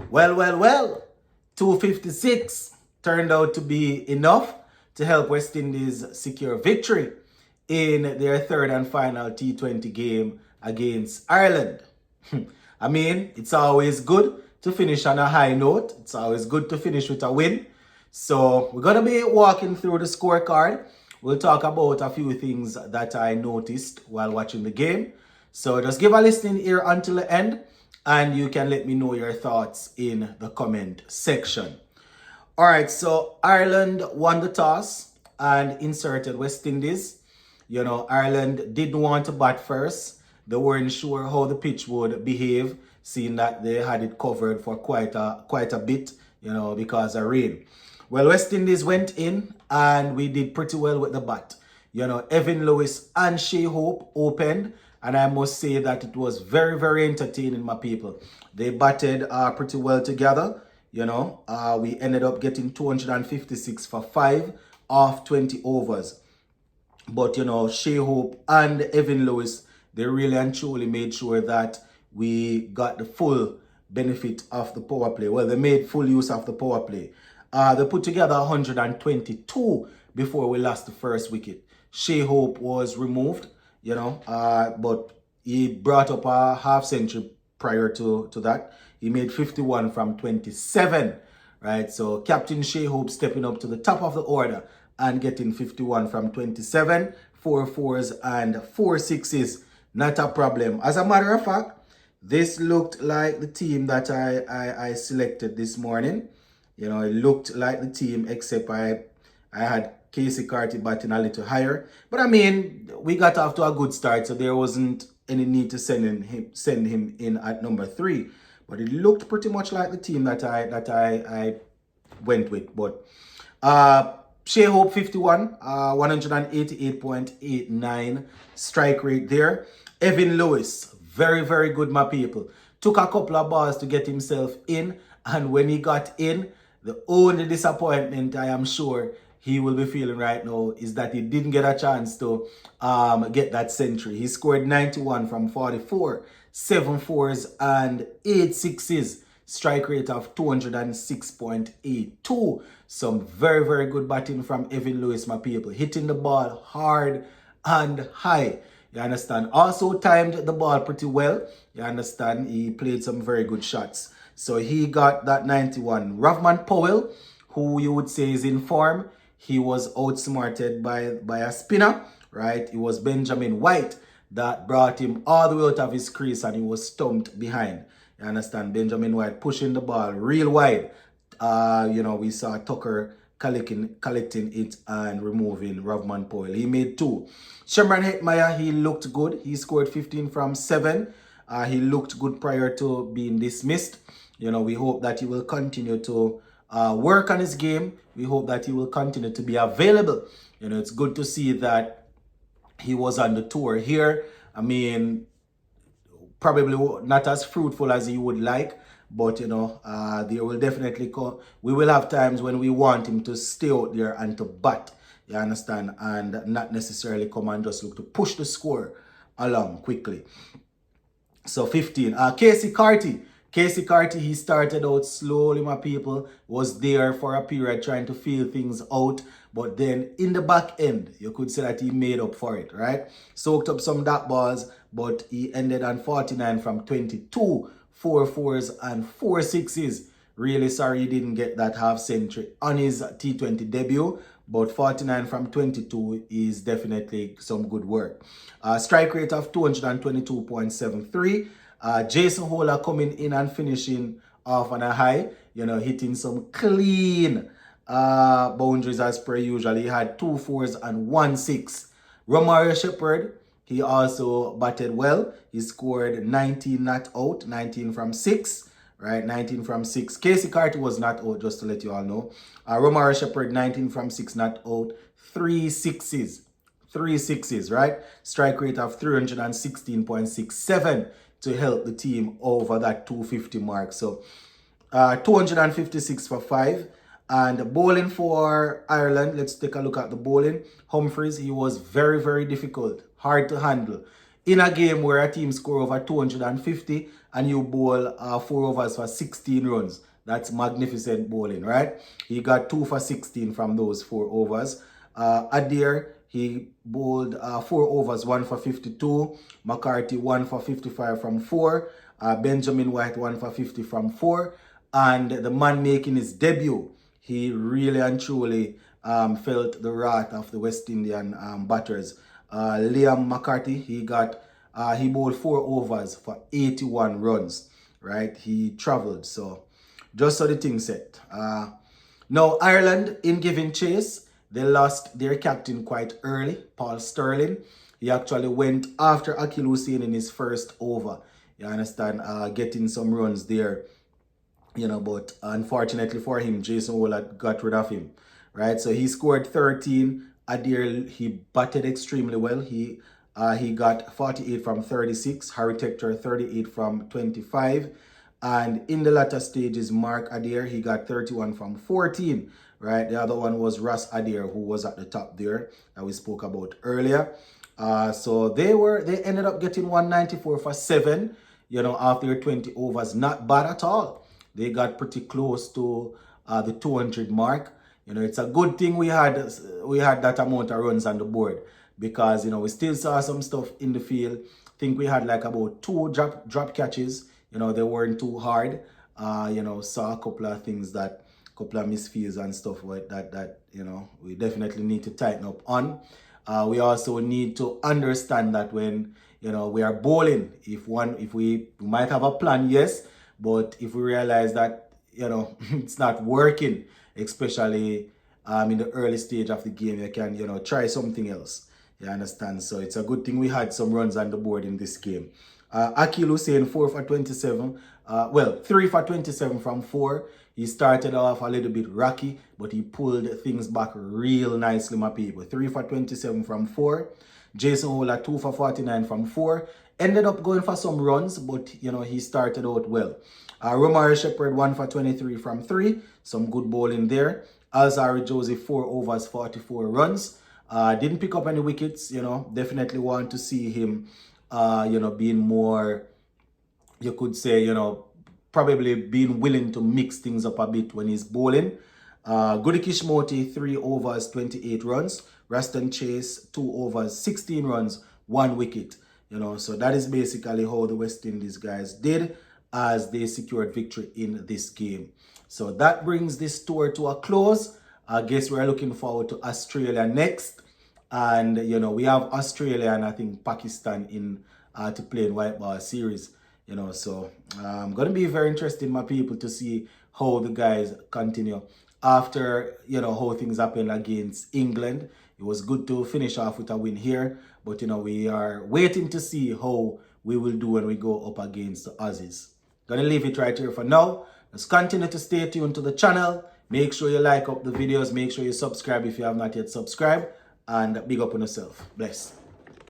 Well, 256 turned out to be enough to help West Indies secure victory in their third and final T20 game against Ireland. I mean, it's always good to finish on a high note. It's always good to finish with a win. So we're going to be walking through the scorecard. We'll talk about a few things that I noticed while watching the game. So just give a listening ear until the end, and you can let me know your thoughts in the comment section. All right, so Ireland won the toss and inserted West Indies. You know, Ireland didn't want to bat first. They weren't sure how the pitch would behave, seeing that they had it covered for quite a bit, you know, because of rain. Well, West Indies went in and we did pretty well with the bat. You know, Evan Lewis and Shea Hope opened, and I must say that it was very, very entertaining, my people. They batted pretty well together. You know, we ended up getting 256 for 5 off 20 overs. But, you know, Shea Hope and Evan Lewis, they really and truly made sure that we got the full benefit of the power play. Well, they made full use of the power play. They put together 122 before we lost the first wicket. Shea Hope was removed, you know, but he brought up a half century prior to that. He made 51 from 27, right? So Captain Shea Hope stepping up to the top of the order and getting 51 from 27, 4 fours and 4 sixes. Not a problem. As a matter of fact, this looked like the team that I selected this morning. You know, it looked like the team, except I had Casey Carty batting a little higher. But I mean, we got off to a good start, so there wasn't any need to send him in at number 3. But it looked pretty much like the team that I went with. But Shea Hope 51, 188.89 strike rate there. Evan Lewis, very, very good, my people. Took a couple of balls to get himself in, and when he got in, the only disappointment I am sure he will be feeling right now is that he didn't get a chance to get that century. He scored 91 from 44, 7 fours and 8 sixes. Strike rate of 206.82. Some very, very good batting from Evan Lewis, my people. Hitting the ball hard and high. You understand? Also timed the ball pretty well. You understand? He played some very good shots. So he got that 91. Rovman Powell, who you would say is in form, he was outsmarted by a spinner, right? It was Benjamin White that brought him all the way out of his crease and he was stumped behind. You understand? Benjamin White pushing the ball real wide. You know, we saw Tucker collecting it and removing Rovman Powell. He made 2. Shimron Hetmeyer, he looked good. He scored 15 from 7. He looked good prior to being dismissed. You know, we hope that he will continue to work on his game. We hope that he will continue to be available. You know, it's good to see that he was on the tour here. I mean, probably not as fruitful as he would like, but you know, there will definitely come. We will have times when we want him to stay out there and to bat. You understand, and not necessarily come and just look to push the score along quickly. So 15. Casey Carty, he started out slowly, my people, was there for a period trying to feel things out. But then in the back end, you could say that he made up for it, right? Soaked up some dot balls, but he ended on 49 from 22, 4 fours and 4 sixes. Really sorry he didn't get that half century on his T20 debut, but 49 from 22 is definitely some good work. Strike rate of 222.73. Jason Holler coming in and finishing off on a high, you know, hitting some clean boundaries as per usual. He had 2 fours and 1 6. Romario Shepherd, he also batted well. He scored 19 not out, 19 from 6, right? 19 from 6. Casey Carty was not out, just to let you all know. Romario Shepherd, 19 from 6 not out, 3 sixes. 3 sixes, right? Strike rate of 316.67 to help the team over that 250 mark. So 256 for 5. And bowling for Ireland, let's take a look at the bowling. Humphreys, he was very, very difficult, hard to handle. In a game where a team score over 250 and you bowl 4 overs for 16 runs. That's magnificent bowling, right? He got 2 for 16 from those 4 overs. Adair, he bowled 4 overs, 1 for 52. McCarthy, 1 for 55 from 4. Benjamin White, 1 for 50 from 4. And the man making his debut, he really and truly felt the wrath of the West Indian batters. Liam McCarthy, he bowled 4 overs for 81 runs, right? He traveled, so just so the thing set. Now, Ireland, in giving chase, they lost their captain quite early, Paul Sterling. He actually went after Akil Hussain in his first over. You understand? Getting some runs there. But unfortunately for him, Jason Wooler got rid of him, right? So he scored 13. Adair, he batted extremely well. He got 48 from 36. Harry Tector, 38 from 25. And in the latter stages, Mark Adair, he got 31 from 14, right? The other one was Ross Adair, who was at the top there that we spoke about earlier. So they ended up getting 194 for 7, after 20 overs. Not bad at all. They got pretty close to the 200 mark. It's a good thing we had that amount of runs on the board, because we still saw some stuff in the field. I think we had like about 2 drop catches. They weren't too hard. Saw a couple of things couple of misfields and stuff like that we definitely need to tighten up on. We also need to understand that when we are bowling, if we might have a plan, yes, but if we realize that it's not working, especially in the early stage of the game, you can try something else. You understand? So it's a good thing we had some runs on the board in this game. Akil Hussain, 4 for 27. 3 for 27 from 4. He started off a little bit rocky, but he pulled things back real nicely, my people. 3 for 27 from 4. Jason Wooler, 2 for 49 from 4. Ended up going for some runs, but he started out well. Romari Shepherd, 1 for 23 from 3. Some good bowling there. Alzari Joseph, 4 overs, 44 runs. Didn't pick up any wickets. Definitely want to see him being more, you could say, probably being willing to mix things up a bit when he's bowling. Goody Kishmoti, 3 overs, 28 runs. Raston Chase, 2 overs, 16 runs, 1 wicket. So that is basically how the West Indies guys did as they secured victory in this game. So that brings this tour to a close. I guess we're looking forward to Australia next. And, we have Australia and I think Pakistan in to play in white ball series. So going to be very interesting, my people, to see how the guys continue after, how things happen against England. It was good to finish off with a win here, but, we are waiting to see how we will do when we go up against the Aussies. Gonna leave it right here for now. Let's continue to stay tuned to the channel. Make sure you like up the videos. Make sure you subscribe if you have not yet subscribed. And big up on yourself. Bless.